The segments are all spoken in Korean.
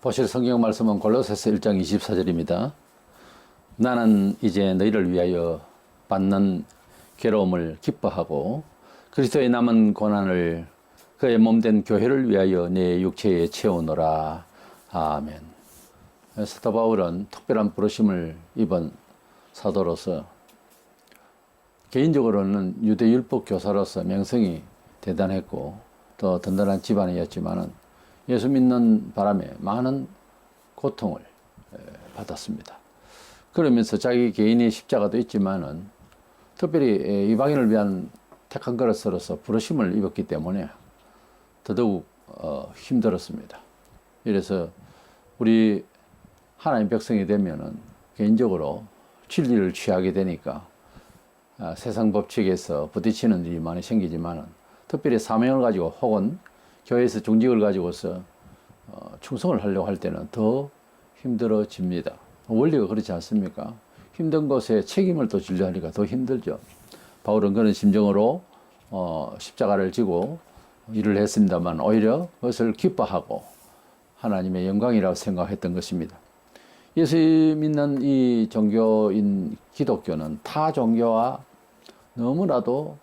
보실 성경 말씀은 골로새서 1장 24절입니다. 나는 이제 너희를 위하여 받는 괴로움을 기뻐하고 그리스도의 남은 고난을 그의 몸된 교회를 위하여 내 육체에 채우노라. 아멘. 사도 바울은 특별한 부르심을 입은 사도로서 개인적으로는 유대 율법 교사로서 명성이 대단했고 또 든든한 집안이었지만은 예수 믿는 바람에 많은 고통을 받았습니다. 그러면서 자기 개인의 십자가도 있지만은 특별히 이방인을 위한 택한 그릇으로서 부르심을 입었기 때문에 더더욱 힘들었습니다. 이래서 우리 하나님 백성이 되면은 개인적으로 진리를 취하게 되니까 세상 법칙에서 부딪히는 일이 많이 생기지만은 특별히 사명을 가지고 혹은 교회에서 중직을 가지고서 충성을 하려고 할 때는 더 힘들어집니다. 원리가 그렇지 않습니까? 힘든 것에 책임을 또 지려 하니까 더 힘들죠. 바울은 그런 심정으로 십자가를 지고 일을 했습니다만 오히려 그것을 기뻐하고 하나님의 영광이라고 생각했던 것입니다. 예수 믿는 이 종교인 기독교는 타 종교와 너무나도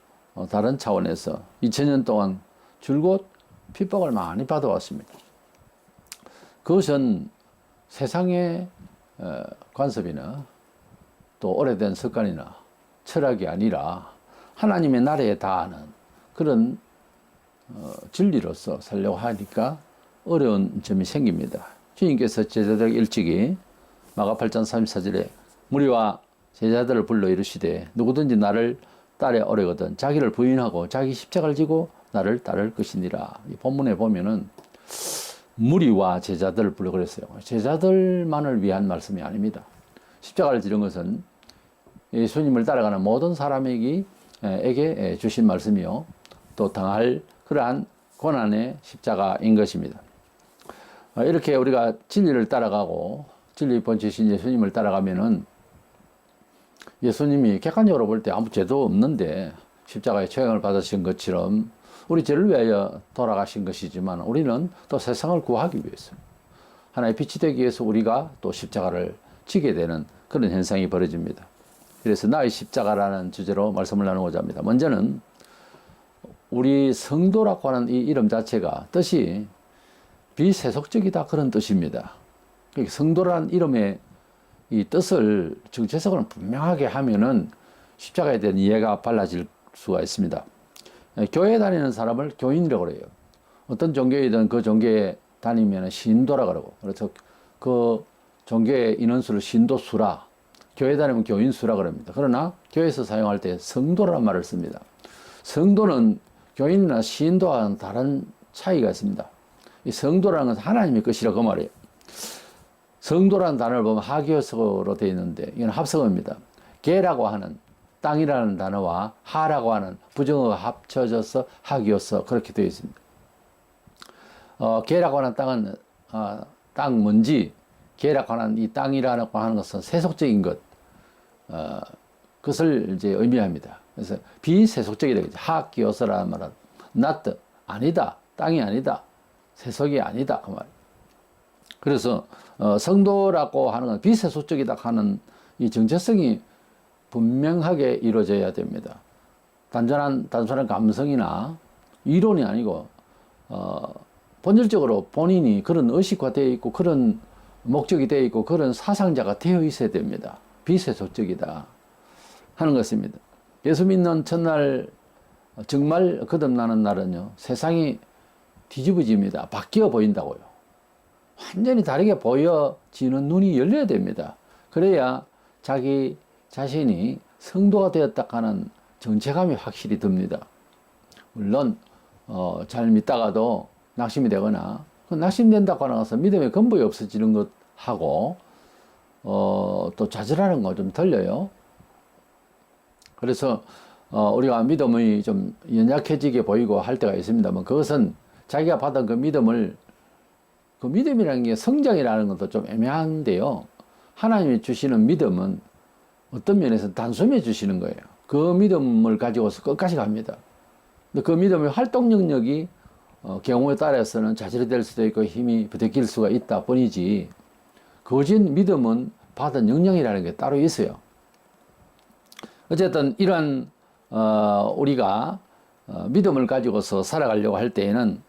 다른 차원에서 2000년 동안 줄곧 핍박을 많이 받아왔습니다. 그것은 세상의 관습이나 또 오래된 습관이나 철학이 아니라 하나님의 나라에 다하는 그런 진리로서 살려고 하니까 어려운 점이 생깁니다. 주님께서 제자들 일찍이 마가 8장 34절에 무리와 제자들을 불러 이르시되 누구든지 나를 따라 오려거든 자기를 부인하고 자기 십자가를 지고 나를 따를 것이니라. 이 본문에 보면은 무리와 제자들을 불러 그랬어요. 제자들만을 위한 말씀이 아닙니다. 십자가를 지는 것은 예수님을 따라가는 모든 사람에게 주신 말씀이요 또 당할 그러한 고난의 십자가인 것입니다. 이렇게 우리가 진리를 따라가고 진리 본체신 예수님을 따라가면은 예수님이 객관적으로 볼 때 아무 죄도 없는데 십자가의 처형을 받으신 것처럼 우리 죄를 위하여 돌아가신 것이지만 우리는 또 세상을 구하기 위해서 하나의 빛이 되기 위해서 우리가 또 십자가를 지게 되는 그런 현상이 벌어집니다. 그래서 나의 십자가라는 주제로 말씀을 나누고자 합니다. 먼저는 우리 성도라고 하는 이 이름 자체가 뜻이 비세속적이다 그런 뜻입니다. 성도라는 이름의 이 뜻을 정체적으로 분명하게 하면은 십자가에 대한 이해가 빨라질 수가 있습니다. 교회 다니는 사람을 교인이라고 그래요. 어떤 종교이든 그 종교에 다니면 신도라 그러고, 그래서 그 종교의 인원수를 신도수라, 교회 다니면 교인수라 그럽니다. 그러나 교회에서 사용할 때 성도라는 말을 씁니다. 성도는 교인이나 신도와는 다른 차이가 있습니다. 이 성도라는 것은 하나님의 것이라고 말해요. 성도라는 단어를 보면 하기어서로 되어 있는데 이건 합성어입니다. 개라고 하는 땅이라는 단어와 하라고 하는 부정어가 합쳐져서 하기어서 그렇게 되어 있습니다. 개라고 하는 땅은 땅 먼지, 개라고 하는 이 땅이라고 하는 것은 세속적인 것, 그것을 이제 의미합니다. 그래서 비세속적이다. 하기어서라는 말은 not 아니다, 땅이 아니다, 세속이 아니다 그 말. 그래서 성도라고 하는 건 비세속적이다 하는 이 정체성이 분명하게 이루어져야 됩니다. 단순한 감성이나 이론이 아니고 본질적으로 본인이 그런 의식화되어 있고 그런 목적이 되어 있고 그런 사상자가 되어 있어야 됩니다. 비세속적이다 하는 것입니다. 예수 믿는 첫날 정말 거듭나는 날은요 세상이 뒤집어집니다. 바뀌어 보인다고요. 완전히 다르게 보여지는 눈이 열려야 됩니다. 그래야 자기 자신이 성도가 되었다 하는 정체감이 확실히 듭니다. 물론 잘 믿다가도 낙심이 되거나 낙심된다고 하는 것은 믿음의 근본이 없어지는 것하고 또 좌절하는 거 좀 들려요. 그래서 우리가 믿음이 좀 연약해지게 보이고 할 때가 있습니다만 그것은 자기가 받은 그 믿음이라는 게 성장이라는 것도 좀 애매한데요. 하나님이 주시는 믿음은 어떤 면에서 단숨에 주시는 거예요. 그 믿음을 가지고서 끝까지 갑니다. 근데 그 믿음의 활동 영역이 경우에 따라서는 좌절이 될 수도 있고 힘이 부대낄 수가 있다 뿐이지, 거짓 믿음은 받은 영향이라는 게 따로 있어요. 어쨌든 이런 우리가 믿음을 가지고서 살아가려고 할 때에는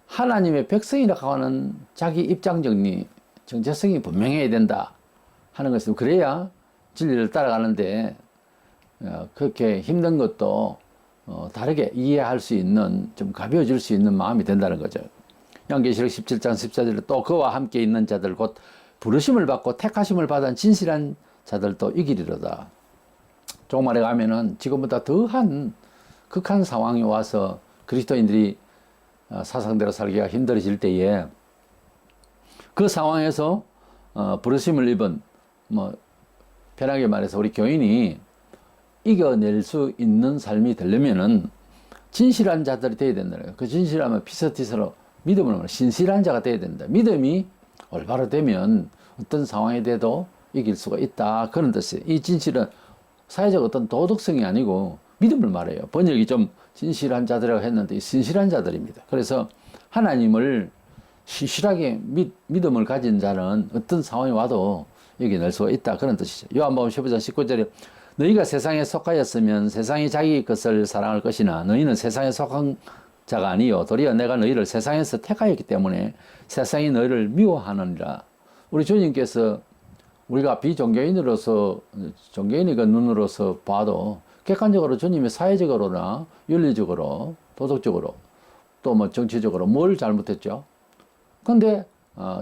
하나님의 백성이라고 하는 자기 입장 정리, 정체성이 분명해야 된다 하는 것은, 그래야 진리를 따라가는데 그렇게 힘든 것도 다르게 이해할 수 있는, 좀 가벼워질 수 있는 마음이 된다는 거죠. 요한계시록 17장 14절에 또 그와 함께 있는 자들 곧 부르심을 받고 택하심을 받은 진실한 자들도 이기리로다. 조금만에 가면은 지금보다 더한 극한 상황이 와서 그리스도인들이 사상대로 살기가 힘들어질 때에, 그 상황에서 부르심을 입은, 편하게 말해서 우리 교인이 이겨낼 수 있는 삶이 되려면은 진실한 자들이 되어야 된다는 거예요. 그 진실하면 피서티서로 믿음으로 신실한 자가 되어야 된다. 믿음이 올바로 되면 어떤 상황에 대해도 이길 수가 있다, 그런 뜻이에요. 이 진실은 사회적 어떤 도덕성이 아니고 믿음을 말해요. 번역이 좀 진실한 자들이라고 했는데 신실한 자들입니다. 그래서 하나님을 신실하게 믿음을 가진 자는 어떤 상황이 와도 이겨낼 수가 있다, 그런 뜻이죠. 요한복음 15장 19절에 너희가 세상에 속하였으면 세상이 자기 것을 사랑할 것이나 너희는 세상에 속한 자가 아니요 도리어 내가 너희를 세상에서 택하였기 때문에 세상이 너희를 미워하느니라. 우리 주님께서 우리가 비종교인으로서, 종교인의 그 눈으로서 봐도 객관적으로 주님이 사회적으로나 윤리적으로, 도덕적으로, 또 뭐 정치적으로 뭘 잘못했죠? 근데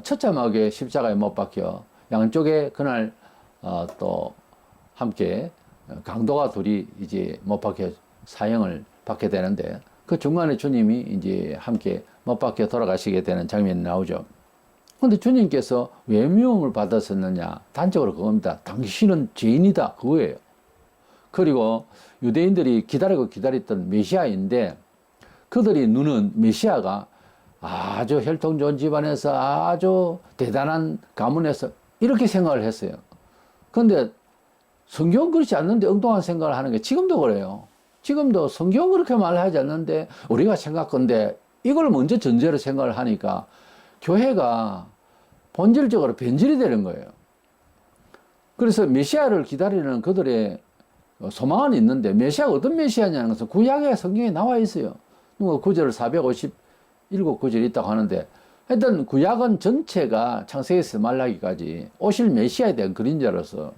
처참하게 십자가에 못 박혀 양쪽에 그날 또 함께 강도가 둘이 이제 못 박혀 사형을 받게 되는데, 그 중간에 주님이 이제 함께 못 박혀 돌아가시게 되는 장면이 나오죠. 근데 주님께서 왜 미움을 받았었느냐? 단적으로 그겁니다. 당신은 죄인이다, 그거예요. 그리고 유대인들이 기다리고 기다렸던 메시아인데, 그들이 누는 메시아가 아주 혈통 좋은 집안에서 아주 대단한 가문에서 이렇게 생각을 했어요. 근데 성경은 그렇지 않는데 엉뚱한 생각을 하는 게 지금도 그래요. 지금도 성경은 그렇게 말하지 않는데 우리가 생각건데 이걸 먼저 전제로 생각을 하니까 교회가 본질적으로 변질이 되는 거예요. 그래서 메시아를 기다리는 그들의 소망은 있는데, 메시아가 어떤 메시아냐는 것은 구약의 성경에 나와 있어요. 구절 457구절이 있다고 하는데, 하여튼 구약은 전체가 창세기에서 말라기까지 오실 메시아에 대한 그림자로서,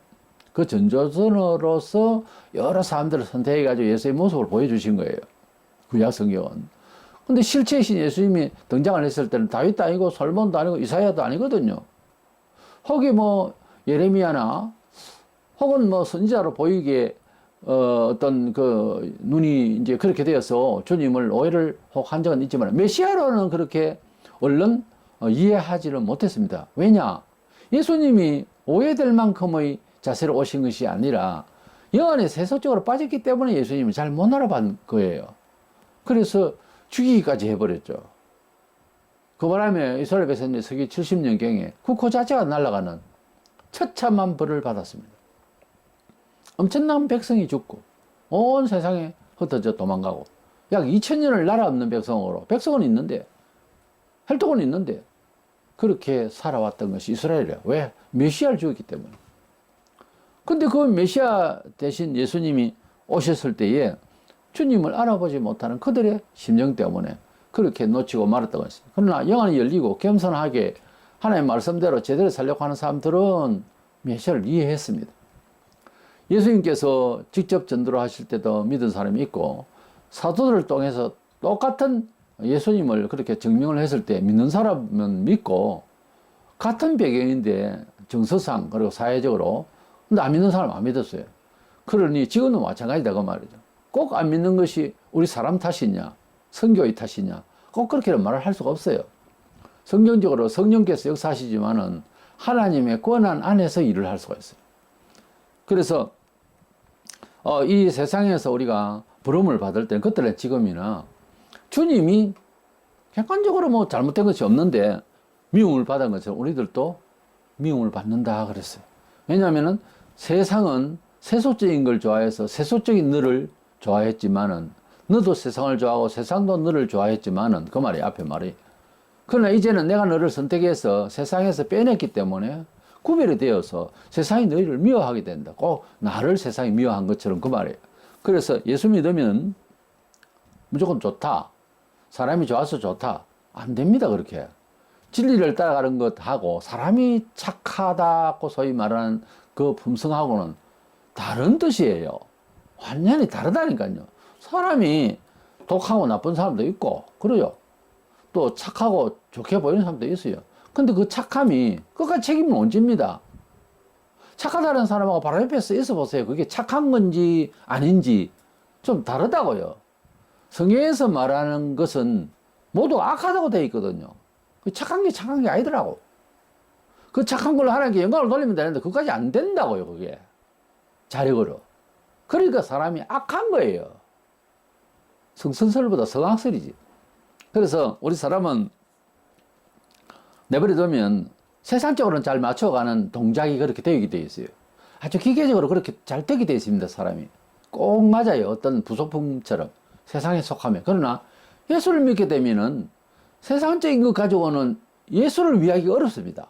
그 전조선으로서 여러 사람들을 선택해가지고 예수의 모습을 보여주신 거예요, 구약 성경은. 근데 실체이신 예수님이 등장을 했을 때는 다윗도 아니고 솔몬도 아니고 이사야도 아니거든요. 혹이 뭐 예레미야나 혹은 뭐 선지자로 보이기에 어떤 그 눈이 이제 그렇게 되어서 주님을 오해를 혹 한 적은 있지만, 메시아로는 그렇게 얼른 이해하지를 못했습니다. 왜냐? 예수님이 오해될 만큼의 자세로 오신 것이 아니라 영안에 세속적으로 빠졌기 때문에 예수님을 잘 못 알아본 거예요. 그래서 죽이기까지 해버렸죠. 그 바람에 이스라엘 백성들이 서기 70년경에 국호 자체가 날아가는 처참한 벌을 받았습니다. 엄청난 백성이 죽고 온 세상에 흩어져 도망가고, 약 2000년을 나라 없는 백성으로, 백성은 있는데 혈통은 있는데 그렇게 살아왔던 것이 이스라엘이에요. 왜? 메시아를 죽였기 때문에. 근데 그 메시아 대신 예수님이 오셨을 때에 주님을 알아보지 못하는 그들의 심정 때문에 그렇게 놓치고 말았던 것입니다. 그러나 영안이 열리고 겸손하게 하나님의 말씀대로 제대로 살려고 하는 사람들은 메시아를 이해했습니다. 예수님께서 직접 전도를 하실 때도 믿은 사람이 있고, 사도들을 통해서 똑같은 예수님을 그렇게 증명을 했을 때 믿는 사람은 믿고, 같은 배경인데 정서상 그리고 사회적으로, 근데 안 믿는 사람은 안 믿었어요. 그러니 지금도 마찬가지다 그 말이죠. 꼭 안 믿는 것이 우리 사람 탓이냐, 성교의 탓이냐, 꼭 그렇게 말을 할 수가 없어요. 성경적으로 성령께서 역사하시지만은 하나님의 권한 안에서 일을 할 수가 있어요. 그래서 이 세상에서 우리가 부름을 받을 때는 그때나 지금이나 주님이 객관적으로 뭐 잘못된 것이 없는데 미움을 받은 것처럼 우리들도 미움을 받는다 그랬어요. 왜냐하면은 세상은 세속적인 걸 좋아해서 세속적인 너를 좋아했지만은 너도 세상을 좋아하고 세상도 너를 좋아했지만은 그 말이 앞에 말이. 그러나 이제는 내가 너를 선택해서 세상에서 빼냈기 때문에 구별이 되어서 세상이 너희를 미워하게 된다. 꼭 나를 세상이 미워한 것처럼 그 말이에요. 그래서 예수 믿으면 무조건 좋다. 사람이 좋아서 좋다. 안 됩니다, 그렇게. 진리를 따라가는 것하고 사람이 착하다고 소위 말하는 그 품성하고는 다른 뜻이에요. 완전히 다르다니까요. 사람이 독하고 나쁜 사람도 있고, 그래요. 또 착하고 좋게 보이는 사람도 있어요. 근데 그 착함이 끝까지 책임을 못 집니다. 착하다는 사람하고 바로 옆에서 있어 보세요. 그게 착한 건지 아닌지 좀 다르다고요. 성경에서 말하는 것은 모두 악하다고 되어 있거든요. 그 착한 게 아니더라고. 그 착한 걸로 하나님께 영광을 돌리면 되는데 그것까지 안 된다고요, 그게. 자력으로. 그러니까 사람이 악한 거예요. 성선설보다 성악설이지. 그래서 우리 사람은 내버려두면 세상적으로는 잘 맞춰가는 동작이 그렇게 되게 되어 있어요. 아주 기계적으로 그렇게 잘 되게 되어 있습니다, 사람이. 꼭 맞아요. 어떤 부속품처럼. 세상에 속하면. 그러나 예수를 믿게 되면은 세상적인 것 가지고는 예수를 위하기 어렵습니다.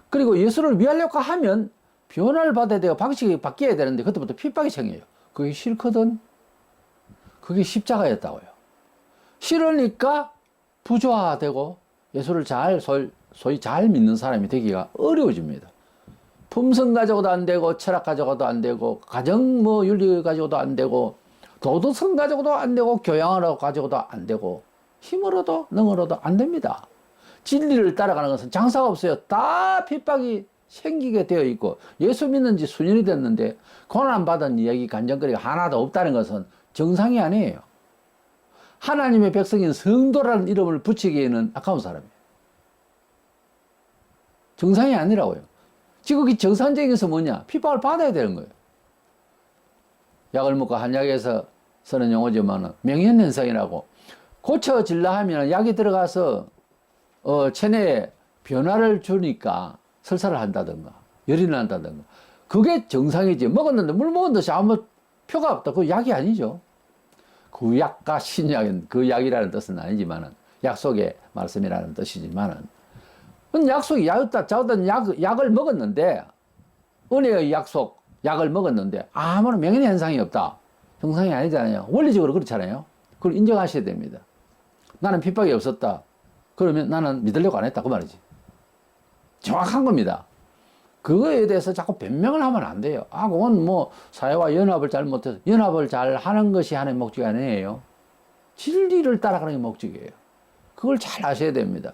그리고 예수를 위하려고 하면 변화를 받아야 되고 방식이 바뀌어야 되는데 그때부터 핍박이 생겨요. 그게 싫거든. 그게 십자가였다고요. 싫으니까 부조화되고 예수를 소위 잘 믿는 사람이 되기가 어려워집니다. 품성 가지고도 안 되고 철학 가지고도 안 되고 가정 윤리 가지고도 안 되고 도덕성 가지고도 안 되고 교양으로 가지고도 안 되고 힘으로도 능으로도 안 됩니다. 진리를 따라가는 것은 장사가 없어요. 다 핍박이 생기게 되어 있고 예수 믿는 지 수년이 됐는데 고난받은 이야기 간증거리가 하나도 없다는 것은 정상이 아니에요. 하나님의 백성인 성도라는 이름을 붙이기에는 아까운 사람이에요. 정상이 아니라고요. 지금 이 정상적인 것은 뭐냐? 핍박을 받아야 되는 거예요. 약을 먹고 한약에서 쓰는 용어지만 명현현상이라고 고쳐질라 하면 약이 들어가서 체내에 변화를 주니까 설사를 한다든가 열이 난다든가 그게 정상이지. 먹었는데 물 먹은 듯이 아무 표가 없다. 그 약이 아니죠. 그 약과 신약은 그 약이라는 뜻은 아니지만은 약속의 말씀이라는 뜻이지만은 약속이 야였다 자었던 약을 먹었는데 은혜의 약속 약을 먹었는데 아무런 명예의 현상이 없다. 정상이 아니잖아요. 원리적으로 그렇잖아요. 그걸 인정하셔야 됩니다. 나는 핍박이 없었다. 그러면 나는 믿으려고 안 했다. 그 말이지. 정확한 겁니다. 그거에 대해서 자꾸 변명을 하면 안 돼요. 아, 그건 뭐 사회와 연합을 잘 못해서 연합을 잘 하는 것이 하나의 목적이 아니에요. 진리를 따라가는 게 목적이에요. 그걸 잘 아셔야 됩니다.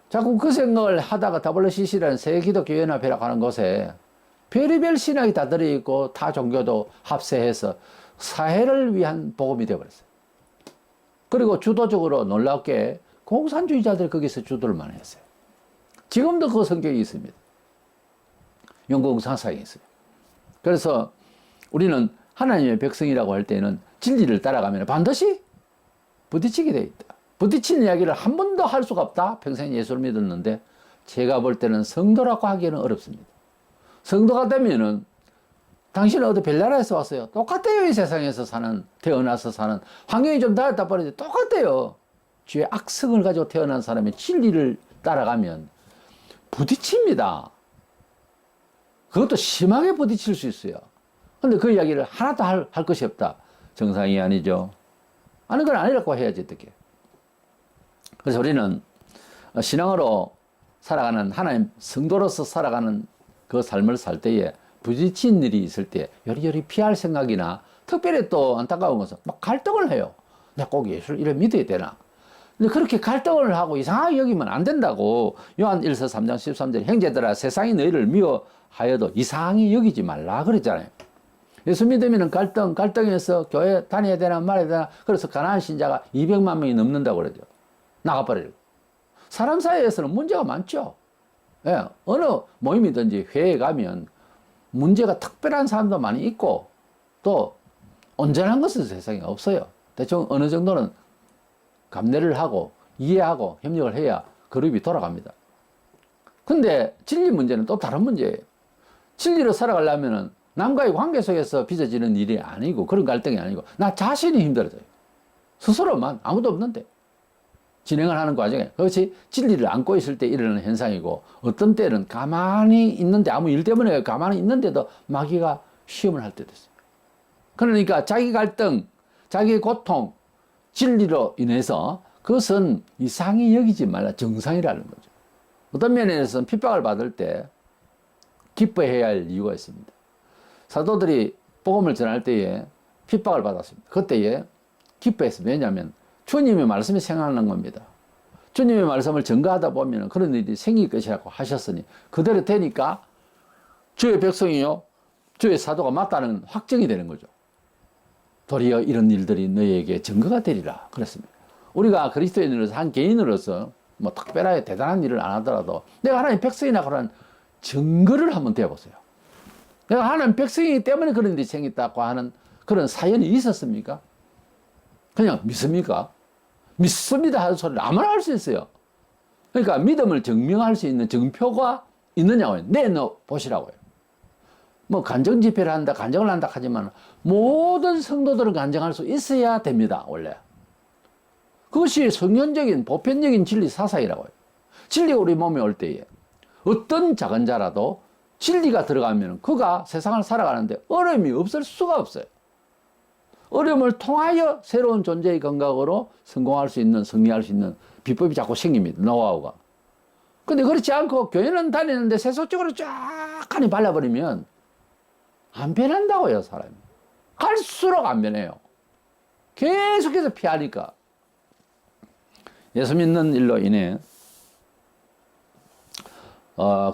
자꾸 그 생각을 하다가 WCC라는 세계기독교연합회라고 하는 곳에 별의별 신학이 다 들어있고 타 종교도 합세해서 사회를 위한 복음이 되어버렸어요. 그리고 주도적으로 놀랍게 공산주의자들이 거기서 주도를 많이 했어요. 지금도 그 성격이 있습니다. 영국 공산사에 있어요. 그래서 우리는 하나님의 백성이라고 할 때는 진리를 따라가면 반드시 부딪히게 돼 있다. 부딪히는 이야기를 한 번도 할 수가 없다. 평생 예수를 믿었는데 제가 볼 때는 성도라고 하기에는 어렵습니다. 성도가 되면은 당신은 어디 별나라에서 왔어요. 똑같아요. 이 세상에서 태어나서 사는 환경이 좀 다르다 버리지 똑같아요. 죄의 악성을 가지고 태어난 사람의 진리를 따라가면 부딪힙니다. 그것도 심하게 부딪힐 수 있어요. 근데 그 이야기를 하나도 할 것이 없다. 정상이 아니죠. 아니, 그건 아니라고 해야지, 어떻게. 그래서 우리는 신앙으로 살아가는, 하나님 성도로서 살아가는 그 삶을 살 때에 부딪힌 일이 있을 때 요리요리 피할 생각이나 특별히 또 안타까운 것은 막 갈등을 해요. 내가 꼭 예수를 이래 믿어야 되나? 근데 그렇게 갈등을 하고 이상하게 여기면 안 된다고. 요한 1서 3장 13절 형제들아 세상이 너희를 미워하여도 이상히 여기지 말라 그랬잖아요. 예수 믿으면 갈등해서 교회 다녀야 되나 말아야 되나. 그래서 가난한 신자가 200만 명이 넘는다고 그러죠. 나가버리고. 사람 사이에서는 문제가 많죠. 예, 어느 모임이든지 회에 가면 문제가 특별한 사람도 많이 있고 또 온전한 것은 세상에 없어요. 대충 어느 정도는 감내를 하고 이해하고 협력을 해야 그룹이 돌아갑니다. 근데 진리 문제는 또 다른 문제예요. 진리로 살아가려면은 남과의 관계 속에서 빚어지는 일이 아니고 그런 갈등이 아니고 나 자신이 힘들어져요. 스스로만 아무도 없는데 진행을 하는 과정에 그것이 진리를 안고 있을 때 일어나는 현상이고 어떤 때는 가만히 있는데 아무 일 때문에 가만히 있는데도 마귀가 시험을 할 때도 있어요. 그러니까 자기 갈등, 자기 고통, 진리로 인해서 그것은 이상히 여기지 말라 정상이라는 거죠. 어떤 면에서는 핍박을 받을 때 기뻐해야 할 이유가 있습니다. 사도들이 복음을 전할 때에 핍박을 받았습니다. 그때에 기뻐했습니다. 왜냐하면 주님의 말씀이 생각나는 겁니다. 주님의 말씀을 전가하다 보면 그런 일이 생길 것이라고 하셨으니 그대로 되니까 주의 백성이요 주의 사도가 맞다는 확정이 되는 거죠. 도리어 이런 일들이 너희에게 증거가 되리라 그랬습니다. 우리가 그리스도인으로서 한 개인으로서 뭐 특별하게 대단한 일을 안 하더라도 내가 하나님 백성이나 그런 증거를 한번 대보세요. 내가 하나님 백성이기 때문에 그런 일이 생겼다고 하는 그런 사연이 있었습니까? 그냥 믿습니까? 믿습니다 하는 소리를 아무나 할 수 있어요. 그러니까 믿음을 증명할 수 있는 증표가 있느냐고요. 내놓보시라고요. 뭐 간증 집회를 한다, 간증을 한다 하지만 모든 성도들은 간증할 수 있어야 됩니다. 원래. 그것이 성현적인 보편적인 진리 사상이라고요. 진리가 우리 몸에 올 때에 어떤 작은 자라도 진리가 들어가면 그가 세상을 살아가는데 어려움이 없을 수가 없어요. 어려움을 통하여 새로운 존재의 감각으로 성공할 수 있는, 승리할 수 있는 비법이 자꾸 생깁니다. 노하우가. 근데 그렇지 않고 교회는 다니는데 세속적으로 쫙 하니 발라버리면 안 변한다고요, 사람이. 갈수록 안 변해요. 계속해서 피하니까. 예수 믿는 일로 인해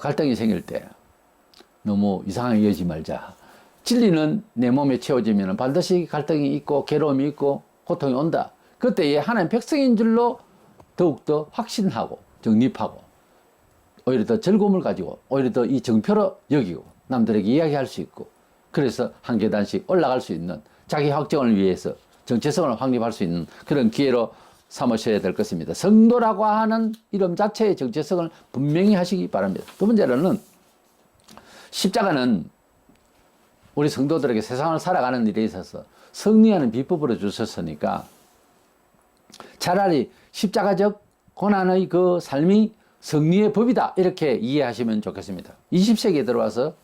갈등이 생길 때 너무 이상하게 여기지 말자. 진리는 내 몸에 채워지면 반드시 갈등이 있고 괴로움이 있고 고통이 온다. 그때에 하나님 백성인 줄로 더욱더 확신하고 정립하고 오히려 더 즐거움을 가지고 오히려 더 이 정표로 여기고 남들에게 이야기할 수 있고 그래서 한 계단씩 올라갈 수 있는 자기 확정을 위해서 정체성을 확립할 수 있는 그런 기회로 삼으셔야 될 것입니다. 성도라고 하는 이름 자체의 정체성을 분명히 하시기 바랍니다. 두 번째로는 십자가는 우리 성도들에게 세상을 살아가는 일에 있어서 승리하는 비법으로 주셨으니까 차라리 십자가적 고난의 그 삶이 승리의 법이다 이렇게 이해하시면 좋겠습니다. 20세기에 들어와서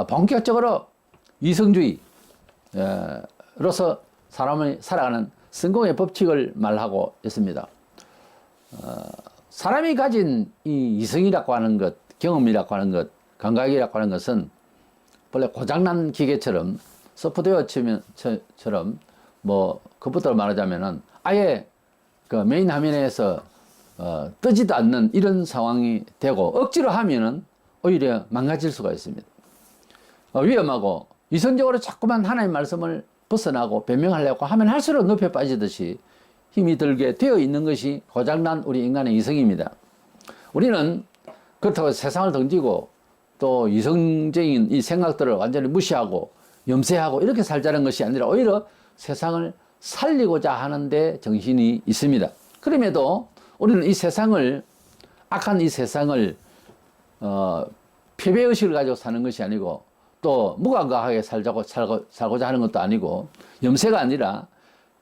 본격적으로 이성주의로서 사람이 살아가는 성공의 법칙을 말하고 있습니다. 사람이 가진 이 이성이라고 하는 것, 경험이라고 하는 것, 감각이라고 하는 것은 원래 고장난 기계처럼 소프트웨어처럼 뭐 그것부터 말하자면은 아예 그 메인 화면에서 뜨지도 않는 이런 상황이 되고 억지로 하면은 오히려 망가질 수가 있습니다. 위험하고 이성적으로 자꾸만 하나님의 말씀을 벗어나고 변명하려고 하면 할수록 늪에 빠지듯이 힘이 들게 되어 있는 것이 고장난 우리 인간의 이성입니다. 우리는 그렇다고 세상을 던지고 또 이성적인 이 생각들을 완전히 무시하고 염세하고 이렇게 살자는 것이 아니라 오히려 세상을 살리고자 하는데 정신이 있습니다. 그럼에도 우리는 이 세상을 악한 이 세상을 패배의식을 가지고 사는 것이 아니고 또 무감각하게 살고자 하는 것도 아니고 염세가 아니라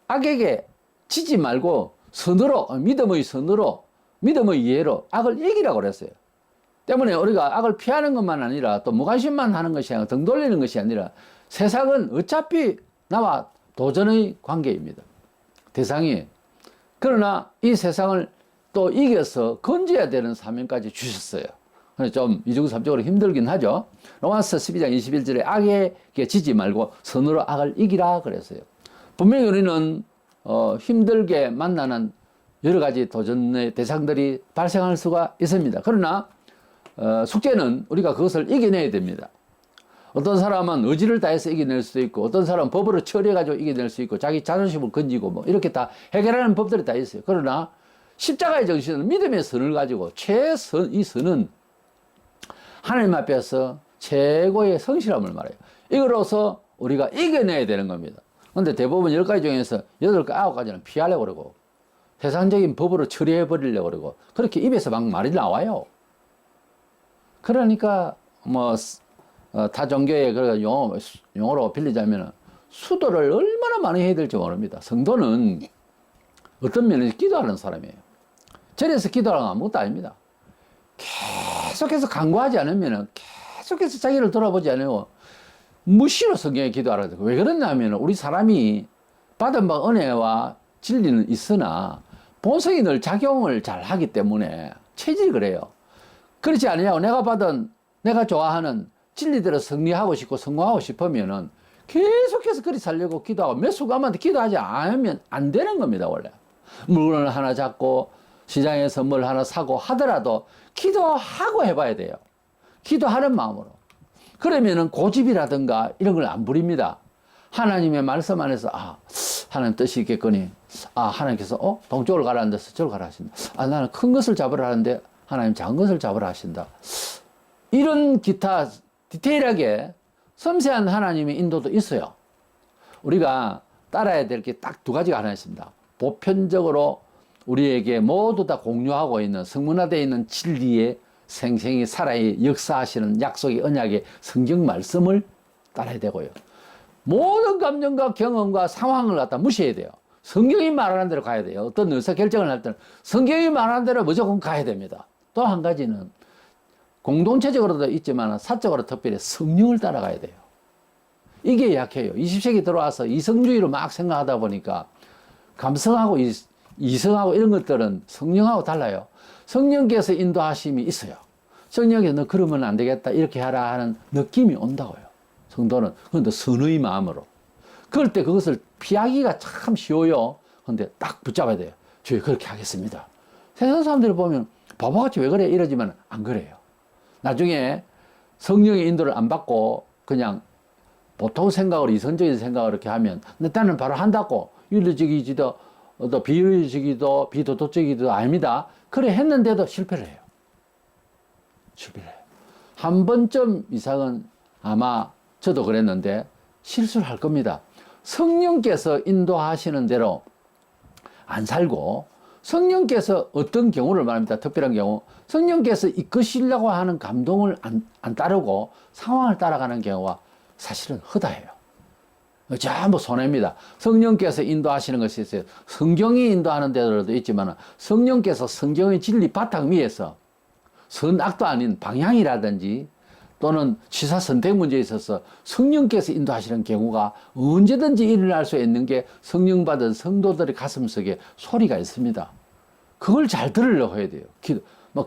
악에게 지지 말고 선으로 믿음의 선으로 믿음의 이해로 악을 이기라고 그랬어요. 때문에 우리가 악을 피하는 것만 아니라 또 무관심만 하는 것이 아니라 등 돌리는 것이 아니라 세상은 어차피 나와 도전의 관계입니다. 대상이. 그러나 이 세상을 또 이겨서 건져야 되는 사명까지 주셨어요. 좀 이중삼적으로 힘들긴 하죠. 로마서 12장 21절에 악에게 지지 말고 선으로 악을 이기라 그랬어요. 분명히 우리는 힘들게 만나는 여러 가지 도전의 대상들이 발생할 수가 있습니다. 그러나 숙제는 우리가 그것을 이겨내야 됩니다. 어떤 사람은 의지를 다해서 이겨낼 수도 있고 어떤 사람은 법으로 처리해가지고 이겨낼 수 있고 자기 자존심을 건지고 뭐 이렇게 다 해결하는 법들이 다 있어요. 그러나 십자가의 정신은 믿음의 선을 가지고 이 선은 하나님 앞에서 최고의 성실함을 말해요. 이거로서 우리가 이겨내야 되는 겁니다. 그런데 대부분 10가지 중에서 8가지, 9가지는 피하려고 그러고 세상적인 법으로 처리해버리려고 그러고 그렇게 입에서 막 말이 나와요. 그러니까 뭐 타 종교의 그 용어로 빌리자면 수도를 얼마나 많이 해야 될지 모릅니다. 성도는 어떤 면에서 기도하는 사람이에요. 절에서 기도하는 건 아무것도 아닙니다. 계속해서 간구하지 않으면, 계속해서 자기를 돌아보지 않으면 무시로 성경에 기도하라. 왜 그러냐면 우리 사람이 받은 바 은혜와 진리는 있으나 본성이 늘 작용을 잘 하기 때문에 체질이 그래요. 그렇지 않냐고 내가 좋아하는 진리대로 승리하고 싶고 성공하고 싶으면은 계속해서 그리 살려고 기도하고 몇 수감한테 기도하지 않으면 안 되는 겁니다, 원래. 물건을 하나 잡고 시장에서 뭘 하나 사고 하더라도 기도하고 해봐야 돼요. 기도하는 마음으로. 그러면은 고집이라든가 이런 걸 안 부립니다. 하나님의 말씀 안에서, 하나님 뜻이 있겠거니. 하나님께서, 동쪽으로 가라는데 서쪽으로 가라 하신다. 나는 큰 것을 잡으라 하는데 하나님 작은 것을 잡으라 하신다. 이런 기타 디테일하게 섬세한 하나님의 인도도 있어요. 우리가 따라야 될 게 딱 두 가지가 하나 있습니다. 보편적으로 우리에게 모두 다 공유하고 있는 성문화되어 있는 진리의 생생히 살아의 역사하시는 약속의 언약의 성경 말씀을 따라야 되고요. 모든 감정과 경험과 상황을 갖다 무시해야 돼요. 성경이 말하는 대로 가야 돼요. 어떤 의사결정을 할 때는 성경이 말하는 대로 무조건 가야 됩니다. 또 한 가지는 공동체적으로도 있지만 사적으로 특별히 성령을 따라가야 돼요. 이게 약해요. 20세기 들어와서 이성주의로 막 생각하다 보니까 감성하고 이성하고 이런 것들은 성령하고 달라요. 성령께서 인도하심이 있어요. 성령께서 너 그러면 안 되겠다 이렇게 하라 하는 느낌이 온다고요. 성도는 그런데 선의 마음으로. 그럴 때 그것을 피하기가 참 쉬워요. 그런데 딱 붙잡아야 돼요. 저희 그렇게 하겠습니다. 세상 사람들이 보면 바보같이 왜 그래 이러지만 안 그래요. 나중에 성령의 인도를 안 받고 그냥 보통 생각으로 이성적인 생각을 이렇게 하면 나는 바로 한다고 윤리적이지도 또 비윤리적이도 비도덕적이도 아닙니다. 그래 했는데도 실패를 해요. 실패를 해요. 한 번쯤 이상은 아마 저도 그랬는데 실수를 할 겁니다. 성령께서 인도하시는 대로 안 살고 성령께서 어떤 경우를 말합니다. 특별한 경우. 성령께서 이끄시려고 하는 감동을 안 따르고 상황을 따라가는 경우가 사실은 허다해요. 전부 손해입니다. 성령께서 인도하시는 것이 있어요. 성경이 인도하는 데도 있지만 성령께서 성경의 진리 바탕 위에서 선악도 아닌 방향이라든지 또는 취사 선택 문제에 있어서 성령께서 인도하시는 경우가 언제든지 일어날 수 있는 게 성령 받은 성도들의 가슴속에 소리가 있습니다. 그걸 잘 들으려고 해야 돼요.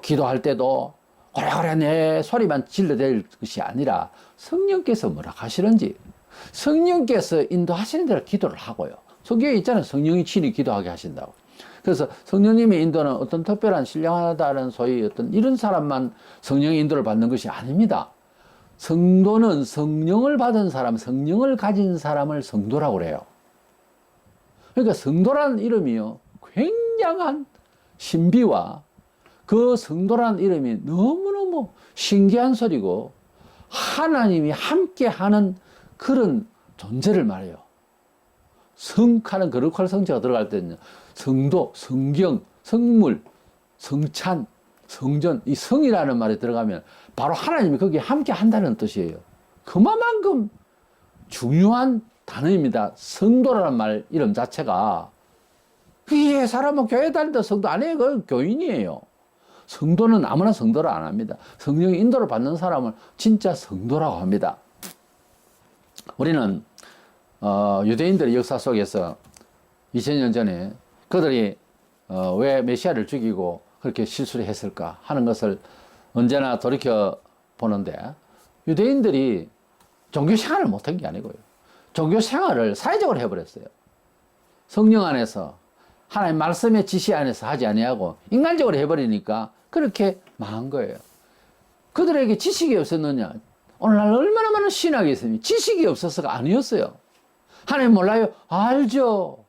기도할 때도 고래고래 내 소리만 질러댈 것이 아니라 성령께서 뭐라 하시는지 성령께서 인도하시는 대로 기도를 하고요. 성경에 있잖아요. 성령이 친히 기도하게 하신다고. 그래서 성령님의 인도는 어떤 특별한 신령하다는 소위 어떤 이런 사람만 성령의 인도를 받는 것이 아닙니다. 성도는 성령을 받은 사람, 성령을 가진 사람을 성도라고 그래요. 그러니까 성도라는 이름이요. 굉장한 신비와 그 성도라는 이름이 너무너무 신기한 소리고 하나님이 함께하는 그런 존재를 말해요. 성하는 거룩할 성자가 들어갈 때는 성도, 성경, 성물, 성찬, 성전, 이 성이라는 말이 들어가면 바로 하나님이 거기에 함께 한다는 뜻이에요. 그만큼 중요한 단어입니다. 성도라는 말 이름 자체가. 그게 사람은 교회 다니는데 성도 아니에요. 그건 교인이에요. 성도는 아무나 성도를 안 합니다. 성령의 인도를 받는 사람을 진짜 성도라고 합니다. 우리는 유대인들의 역사 속에서 2000년 전에 그들이 왜 메시아를 죽이고 그렇게 실수를 했을까 하는 것을 언제나 돌이켜 보는데 유대인들이 종교 생활을 못한 게 아니고요. 종교 생활을 사회적으로 해버렸어요. 성령 안에서 하나님 말씀의 지시 안에서 하지 아니하고 인간적으로 해버리니까 그렇게 망한 거예요. 그들에게 지식이 없었느냐? 오늘날 얼마나 많은 신학이 있습니까? 지식이 없어서가 아니었어요. 하나님 몰라요? 알죠.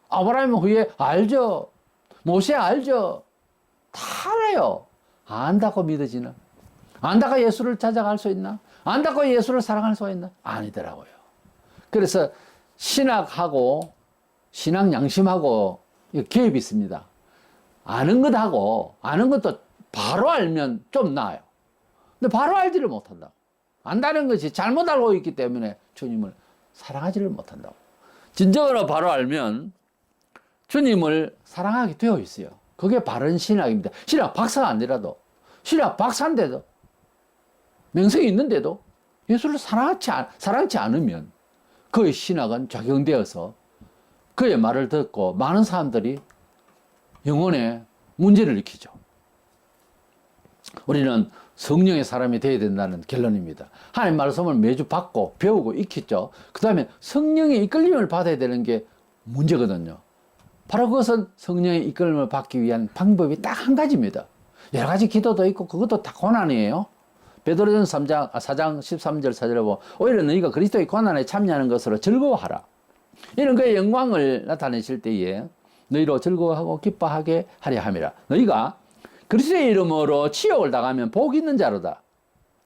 아브라함 후에 알죠. 모세 알죠. 다 알아요. 안다고 믿어지나? 안다고 예수를 찾아갈 수 있나? 안다고 예수를 사랑할 수 있나? 아니더라고요. 그래서 신학하고 신앙 양심하고 갭이 있습니다. 아는 것하고 아는 것도 바로 알면 좀 나아요. 근데 바로 알지를 못한다. 안다는 것이 잘못 알고 있기 때문에 주님을 사랑하지를 못한다고. 진정으로 바로 알면 주님을 사랑하게 되어 있어요. 그게 바른 신학입니다. 신학 박사가 아니라도, 신학 박사인데도, 명성이 있는데도 예수를 사랑치 않으면 그의 신학은 적용되어서 그의 말을 듣고 많은 사람들이 영혼에 문제를 일으키죠. 우리는 성령의 사람이 되어야 된다는 결론입니다. 하나님 말씀을 매주 받고 배우고 익히죠. 그 다음에 성령의 이끌림을 받아야 되는 게 문제거든요. 바로 그것은 성령의 이끌림을 받기 위한 방법이 딱 한 가지입니다. 여러 가지 기도도 있고 그것도 다 고난이에요. 베드로전서 4장 13절 4절에 보면 오히려 너희가 그리스도의 고난에 참여하는 것으로 즐거워하라. 이런 그의 영광을 나타내실 때에 너희로 즐거워하고 기뻐하게 하려 함이라. 너희가 그리스도의 이름으로 치욕을 당하면 복이 있는 자로다.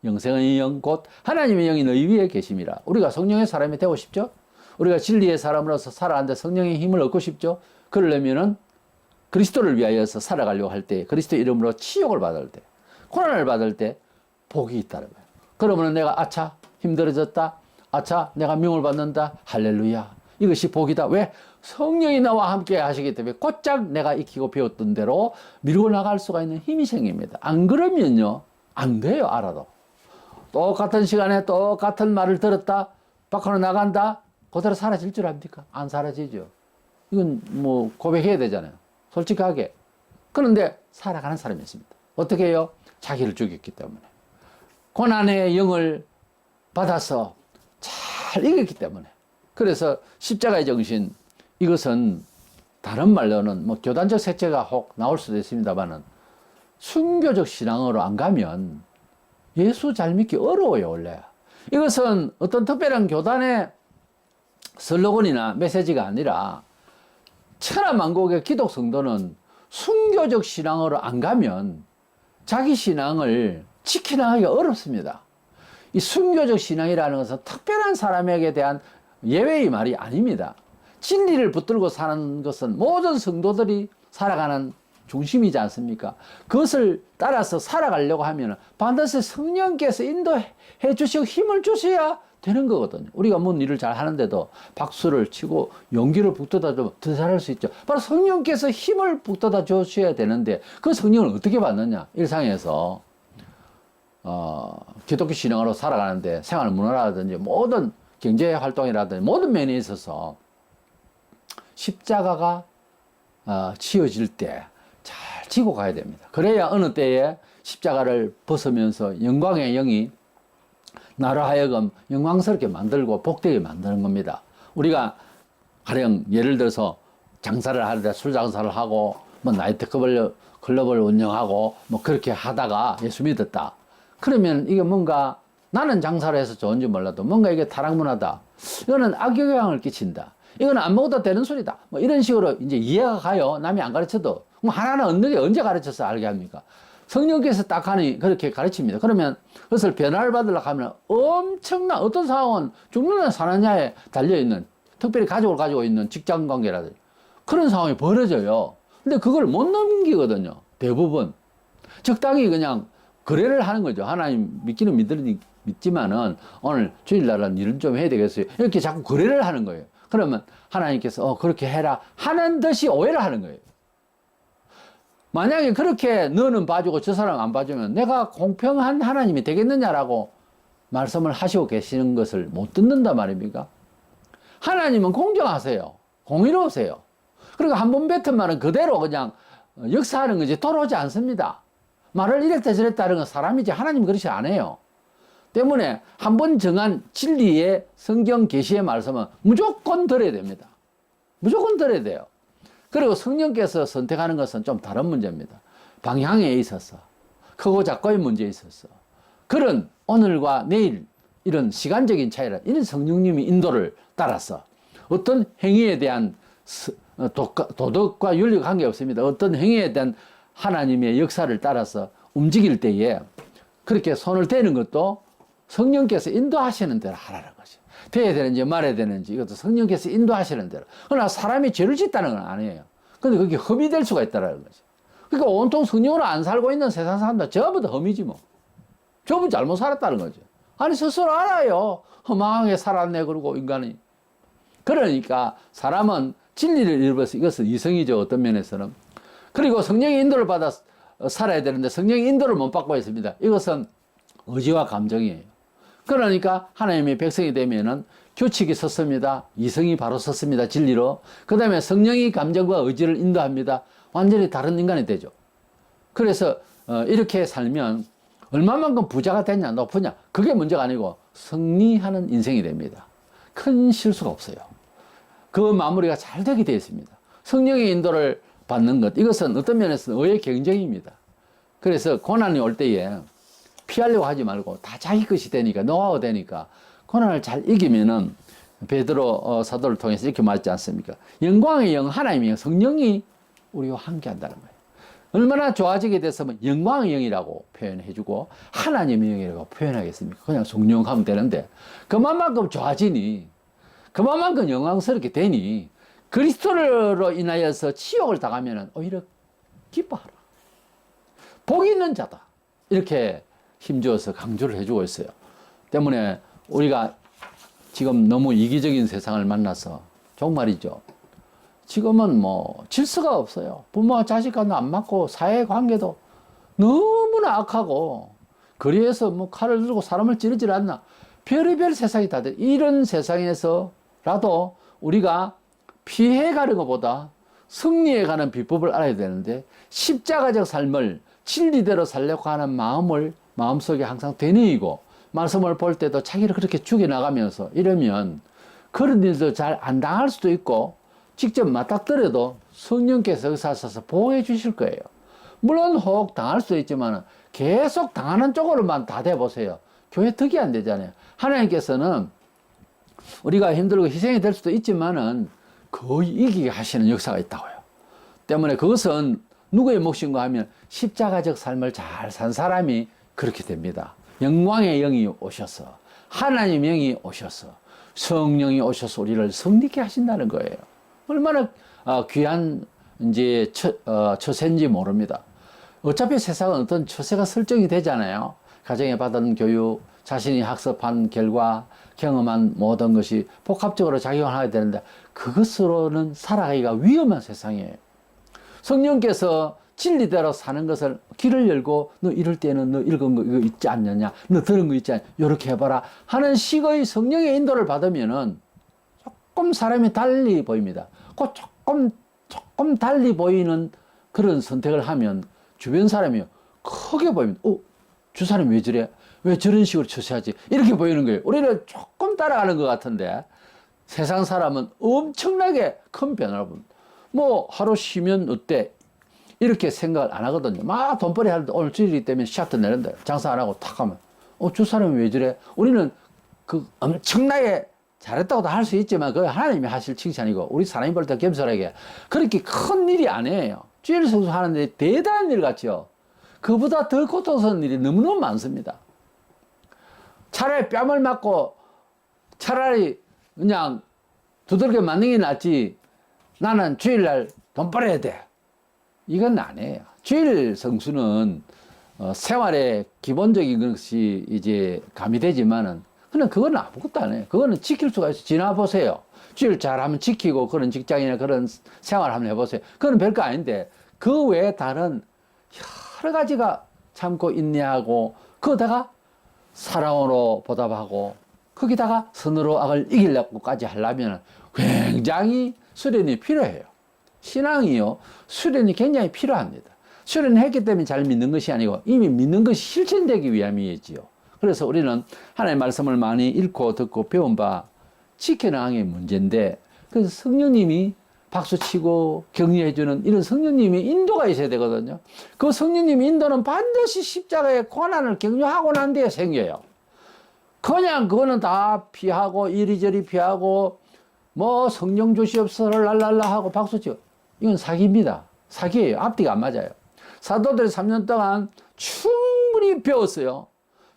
영생의 영 곧 하나님의 영이 너희 위에 계심이라. 우리가 성령의 사람이 되고 싶죠? 우리가 진리의 사람으로서 살아가는데 성령의 힘을 얻고 싶죠? 그러려면은 그리스도를 위하여서 살아가려고 할 때, 그리스도 이름으로 치욕을 받을 때, 고난을 받을 때 복이 있다는 거예요. 그러면 내가 아차 힘들어졌다, 아차 내가 명을 받는다, 할렐루야, 이것이 복이다. 왜? 성령이 나와 함께 하시기 때문에 곧장 내가 익히고 배웠던 대로 밀고 나갈 수가 있는 힘이 생깁니다. 안 그러면요 안 돼요. 알아도 똑같은 시간에 똑같은 말을 들었다, 밖으로 나간다, 그대로 사라질 줄 압니까? 안 사라지죠. 이건 뭐 고백해야 되잖아요, 솔직하게. 그런데 살아가는 사람이 있습니다. 어떻게 해요? 자기를 죽였기 때문에, 고난의 영을 받아서 잘 이겼기 때문에. 그래서 십자가의 정신, 이것은 다른 말로는 뭐 교단적 색채가 혹 나올 수도 있습니다만은 순교적 신앙으로 안 가면 예수 잘 믿기 어려워요. 원래 이것은 어떤 특별한 교단의 슬로건이나 메시지가 아니라 천하만국의 기독 성도는 순교적 신앙으로 안 가면 자기 신앙을 지켜나가기가 어렵습니다. 이 순교적 신앙이라는 것은 특별한 사람에게 대한 예외의 말이 아닙니다. 진리를 붙들고 사는 것은 모든 성도들이 살아가는 중심이지 않습니까? 그것을 따라서 살아가려고 하면 반드시 성령께서 인도해 주시고 힘을 주셔야 되는 거거든요. 우리가 뭔 일을 잘 하는데도 박수를 치고 용기를 북돋아 주면 더 잘할 수 있죠. 바로 성령께서 힘을 북돋아 주셔야 되는데 그 성령을 어떻게 받느냐? 일상에서 기독교 신앙으로 살아가는데 생활 문화라든지 모든 경제 활동이라든지 모든 면에 있어서 십자가가 치어질 때 잘 지고 가야 됩니다. 그래야 어느 때에 십자가를 벗으면서 영광의 영이 나로 하여금 영광스럽게 만들고 복되게 만드는 겁니다. 우리가 가령 예를 들어서 장사를 할 때 술 장사를 하고 뭐 나이트클럽을 운영하고 뭐 그렇게 하다가 예수 믿었다. 그러면 이게 뭔가 나는 장사를 해서 좋은지 몰라도 뭔가 이게 타락문화다, 이거는 악영향을 끼친다, 이거는 안 먹어도 되는 소리다, 뭐 이런 식으로 이제 이해가 가요. 남이 안 가르쳐도. 뭐 하나는 언제 가르쳐서 알게 합니까? 성령께서 딱 하니 그렇게 가르칩니다. 그러면 그것을 변화를 받으려고 하면 엄청난, 어떤 상황은 죽느냐 사느냐에 달려있는, 특별히 가족을 가지고 있는 직장 관계라든지 그런 상황이 벌어져요. 근데 그걸 못 넘기거든요. 대부분 적당히 그냥 거래를 하는 거죠. 하나님 믿기는 믿지만은 오늘 주일날은 일은 좀 해야 되겠어요, 이렇게 자꾸 거래를 하는 거예요. 그러면 하나님께서 그렇게 해라 하는 듯이 오해를 하는 거예요. 만약에 그렇게 너는 봐주고 저 사람 안 봐주면 내가 공평한 하나님이 되겠느냐라고 말씀을 하시고 계시는 것을 못 듣는단 말입니까? 하나님은 공정하세요. 공의로우세요. 그리고 한 번 뱉은 말은 그대로 그냥 역사하는 거지 돌아오지 않습니다. 말을 이랬다 저랬다 하는 건 사람이지 하나님은 그렇지 않아요. 때문에 한 번 정한 진리의 성경 계시의 말씀은 무조건 들어야 됩니다. 무조건 들어야 돼요. 그리고 성령께서 선택하는 것은 좀 다른 문제입니다. 방향에 있어서, 크고 작고의 문제에 있어서, 그런 오늘과 내일 이런 시간적인 차이라, 이런 성령님이 인도를 따라서 어떤 행위에 대한 도덕과 윤리가 관계없습니다. 어떤 행위에 대한 하나님의 역사를 따라서 움직일 때에 그렇게 손을 대는 것도 성령께서 인도하시는 대로 하라는 거죠. 돼야 되는지 말아야 되는지 이것도 성령께서 인도하시는 대로. 그러나 사람이 죄를 짓다는 건 아니에요. 근데 그게 흠이 될 수가 있다는 거죠. 그러니까 온통 성령으로 안 살고 있는 세상 사람들 전부 다 흠이지 뭐. 전부 잘못 살았다는 거죠. 아니, 스스로 알아요. 허망하게 살았네, 그러고, 인간이. 그러니까 사람은 진리를 잃어버려서 이것은 이성이죠, 어떤 면에서는. 그리고 성령의 인도를 받아 살아야 되는데 성령의 인도를 못 받고 있습니다. 이것은 의지와 감정이에요. 그러니까 하나님의 백성이 되면은 규칙이 섰습니다. 이성이 바로 섰습니다. 진리로. 그 다음에 성령이 감정과 의지를 인도합니다. 완전히 다른 인간이 되죠. 그래서 이렇게 살면 얼마만큼 부자가 되냐, 높으냐, 그게 문제가 아니고 승리하는 인생이 됩니다. 큰 실수가 없어요. 그 마무리가 잘 되게 되어 있습니다. 성령의 인도를 받는 것, 이것은 어떤 면에서는 의의 경쟁입니다. 그래서 고난이 올 때에 피하려고 하지 말고 다 자기 것이 되니까, 노하우 되니까 고난을 잘 이기면은 베드로 사도를 통해서 이렇게 말하지 않습니까? 영광의 영, 하나님의 영, 성령이 우리와 함께 한다는 거예요. 얼마나 좋아지게 됐으면 영광의 영이라고 표현해주고 하나님의 영이라고 표현하겠습니까? 그냥 성령하면 되는데 그만큼 좋아지니, 그만큼 영광스럽게 되니 그리스도로 인하여서 치욕을 당하면 오히려 기뻐하라. 복이 있는 자다. 이렇게 힘주어서 강조를 해주고 있어요. 때문에 우리가 지금 너무 이기적인 세상을 만나서 정말이죠. 지금은 뭐 질서가 없어요. 부모와 자식 간도 안 맞고 사회관계도 너무나 악하고 거리에서 뭐 칼을 들고 사람을 찌르질 않나. 별의별 세상이 다 돼. 이런 세상에서라도 우리가 피해가는 것보다 승리해가는 비법을 알아야 되는데 십자가적 삶을 진리대로 살려고 하는 마음을 마음속에 항상 되뇌이고 말씀을 볼 때도 자기를 그렇게 죽여나가면서 이러면 그런 일도 잘 안 당할 수도 있고 직접 맞닥뜨려도 성령께서 의사하셔서 보호해 주실 거예요. 물론 혹 당할 수도 있지만 계속 당하는 쪽으로만 다 돼보세요. 교회 덕이 안 되잖아요. 하나님께서는 우리가 힘들고 희생이 될 수도 있지만은 거의 이기게 하시는 역사가 있다고요. 때문에 그것은 누구의 몫인가 하면 십자가적 삶을 잘 산 사람이 그렇게 됩니다. 영광의 영이 오셔서 하나님의 영이 오셔서 성령이 오셔서 우리를 성리케 하신다는 거예요. 얼마나 귀한 이제 처세인지 모릅니다. 어차피 세상은 어떤 처세가 설정이 되잖아요. 가정에 받은 교육, 자신이 학습한 결과, 경험한 모든 것이 복합적으로 작용을 하게 되는데 그것으로는 살아가기가 위험한 세상이에요. 성령께서 진리대로 사는 것을 길을 열고 너 이럴 때는 너 읽은 거 이거 있지 않느냐, 너 들은 거 있지 않냐, 이렇게 해봐라 하는 식의 성령의 인도를 받으면은 조금 사람이 달리 보입니다. 그 조금 달리 보이는 그런 선택을 하면 주변 사람이 크게 보입니다. 저 사람이 왜 저래? 왜 저런 식으로 처세하지? 이렇게 보이는 거예요. 우리는 조금 따라가는 것 같은데 세상 사람은 엄청나게 큰 변화를 봅니다. 뭐 하루 쉬면 어때? 이렇게 생각을 안 하거든요. 막 돈벌이 하는데 오늘 주일이기 때문에 시합도 내는데 장사 안 하고 탁 하면 저 사람이 왜 저래? 우리는 그 엄청나게 잘했다고도 할 수 있지만 그게 하나님이 하실 칭찬이고 우리 사람이 볼 때 겸손하게 그렇게 큰 일이 아니에요. 주일 성수하는데 대단한 일 같죠. 그보다 더 고통스러운 일이 너무너무 많습니다. 차라리 뺨을 맞고 차라리 그냥 두들겨 맞는 게 낫지 나는 주일날 돈 벌어야 돼. 이건 아니에요. 주일 성수는 생활의 기본적인 것이 이제 가미되지만은 그냥 그건 아무것도 안 해요. 그거는 지킬 수가 있어요. 지나보세요. 주일 잘하면 지키고 그런 직장이나 그런 생활 한번 해보세요. 그건 별거 아닌데 그 외에 다른 여러 가지가 참고 인내하고 거기다가 사랑으로 보답하고 거기다가 선으로 악을 이기려고까지 하려면 굉장히 수련이 필요해요. 신앙이요. 수련이 굉장히 필요합니다. 수련했기 때문에 잘 믿는 것이 아니고 이미 믿는 것이 실천되기 위함이지요. 그래서 우리는 하나님의 말씀을 많이 읽고 듣고 배운 바 지켜나가는 게 문제인데 그래서 성령님이 박수치고 격려해주는 이런 성령님의 인도가 있어야 되거든요. 그 성령님의 인도는 반드시 십자가의 고난을 격려하고 난 뒤에 생겨요. 그냥 그거는 다 피하고 이리저리 피하고 뭐 성령 주시옵소서 랄랄라 하고 박수치고 이건 사기입니다. 사기예요. 앞뒤가 안 맞아요. 사도들이 3년 동안 충분히 배웠어요.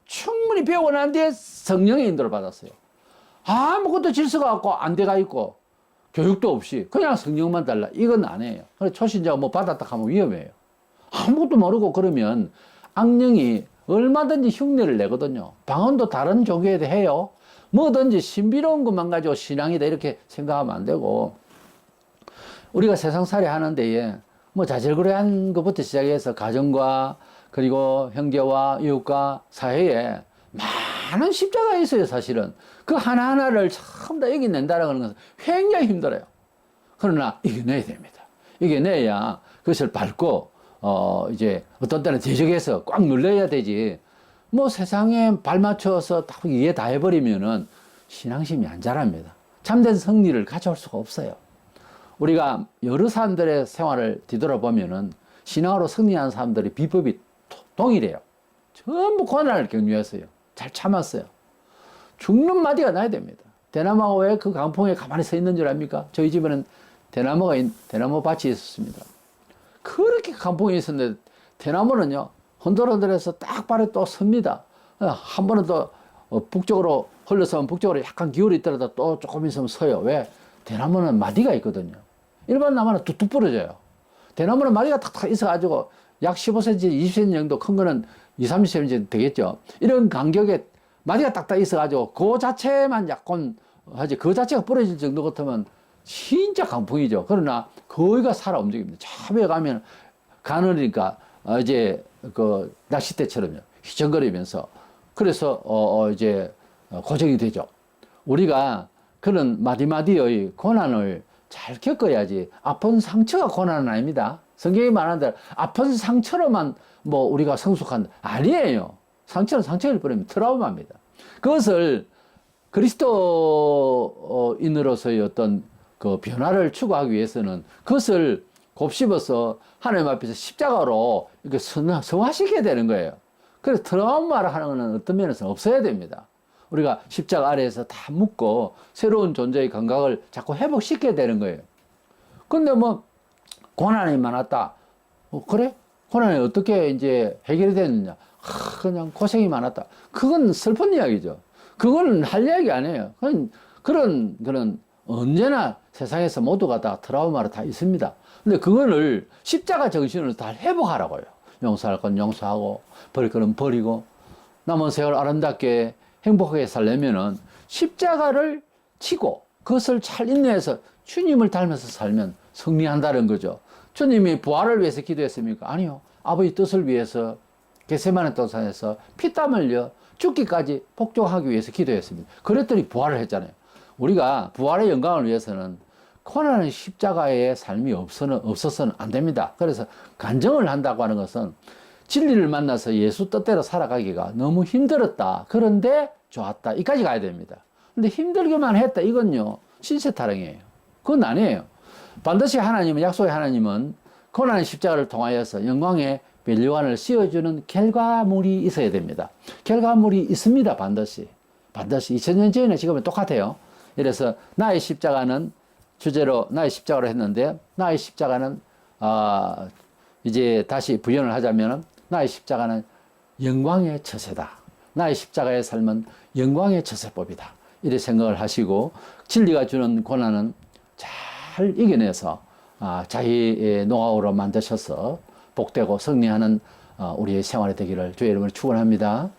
충분히 배우고 난 뒤에 성령의 인도를 받았어요. 아무것도 질서가 없고 안 돼가 있고 교육도 없이 그냥 성령만 달라. 이건 아니에요. 그래서 초신자가 뭐 받았다 하면 위험해요. 아무것도 모르고 그러면 악령이 얼마든지 흉내를 내거든요. 방언도 다른 종교에도 해요. 뭐든지 신비로운 것만 가지고 신앙이다 이렇게 생각하면 안 되고, 우리가 세상살이 하는 데에 뭐 자질구레한 것부터 시작해서 가정과 그리고 형제와 이웃과 사회에 많은 십자가가 있어요. 사실은 그 하나하나를 전부 다 이겨낸다는 것은 굉장히 힘들어요. 그러나 이겨내야 됩니다. 이겨내야 그것을 밟고 이제 어떤 때는 대적해서 꽉 눌러야 되지. 뭐 세상에 발 맞춰서 딱 이해 다 해버리면은 신앙심이 안 자랍니다. 참된 승리를 가져올 수가 없어요. 우리가 여러 사람들의 생활을 뒤돌아보면은 신앙으로 승리한 사람들의 비법이 동일해요. 전부 고난을 경유했어요. 잘 참았어요. 죽는 마디가 나야 됩니다. 대나무가 왜 그 강풍에 가만히 서 있는 줄 압니까? 저희 집에는 대나무 밭이 있었습니다. 그렇게 강풍이 있었는데 대나무는요 흔들흔들해서 딱 발에 또 섭니다. 한 번은 또 북쪽으로 흘러서면 북쪽으로 약간 기울어 있더라도 또 조금 있으면 서요. 왜? 대나무는 마디가 있거든요. 일반 나무는 뚝뚝 부러져요. 대나무는 마디가 탁탁 있어가지고 약 15cm, 20cm 정도 큰 거는 20, 30cm 되겠죠. 이런 간격에 마디가 딱딱 있어가지고 그 자체만 약간 하지 그 자체가 부러질 정도 같으면 진짜 강풍이죠. 그러나 거기가 살아 움직입니다. 참에 가면 가늘으니까 이제 그 낚싯대처럼요. 휘청거리면서 그래서 이제 고정이 되죠. 우리가 그런 마디마디의 고난을 잘 겪어야지. 아픈 상처가 고난은 아닙니다. 성경이 말하는 대로 아픈 상처로만 뭐 우리가 성숙한 아니에요. 상처는 상처일 뿐이면 트라우마입니다. 그것을 그리스도인으로서의 어떤 그 변화를 추구하기 위해서는 그것을 곱씹어서 하나님 앞에서 십자가로 이렇게 성화시켜야 되는 거예요. 그래서 트라우마를 하는 것은 어떤 면에서 없어야 됩니다. 우리가 십자가 아래에서 다 묶고 새로운 존재의 감각을 자꾸 회복시켜야 되는 거예요. 근데 뭐 고난이 많았다. 그래? 고난이 어떻게 이제 해결이 됐느냐? 그냥 고생이 많았다. 그건 슬픈 이야기죠. 그건 할 이야기 아니에요. 그런 언제나 세상에서 모두가 다 트라우마로 다 있습니다. 근데 그거를 십자가 정신으로 다 회복하라고요. 용서할 건 용서하고 버릴 거는 버리고 남은 세월 아름답게 행복하게 살려면은 십자가를 치고 그것을 잘 인내해서 주님을 닮아서 살면 승리한다는 거죠. 주님이 부활을 위해서 기도했습니까? 아니요. 아버지 뜻을 위해서 겟세마네 동산에서 피땀 흘려 죽기까지 복종하기 위해서 기도했습니다. 그랬더니 부활을 했잖아요. 우리가 부활의 영광을 위해서는 고난의 십자가의 삶이 없어서는 안 됩니다. 그래서 간증을 한다고 하는 것은 진리를 만나서 예수 뜻대로 살아가기가 너무 힘들었다. 그런데 좋았다. 이까지 가야 됩니다. 근데 힘들게만 했다. 이건요. 신세타령이에요. 그건 아니에요. 반드시 하나님은, 약속의 하나님은 고난의 십자가를 통하여서 영광의 멸류관을 씌워주는 결과물이 있어야 됩니다. 결과물이 있습니다. 반드시. 2000년 전에 지금은 똑같아요. 이래서 나의 십자가는 주제로 나의 십자가로 했는데 나의 십자가는 이제 다시 부연을 하자면 나의 십자가는 영광의 처세다. 나의 십자가의 삶은 영광의 처세법이다. 이렇게 생각을 하시고 진리가 주는 고난은 잘 이겨내서 자기의 노하우로 만드셔서 복되고 승리하는 우리의 생활이 되기를 주의 이름으로 축원합니다.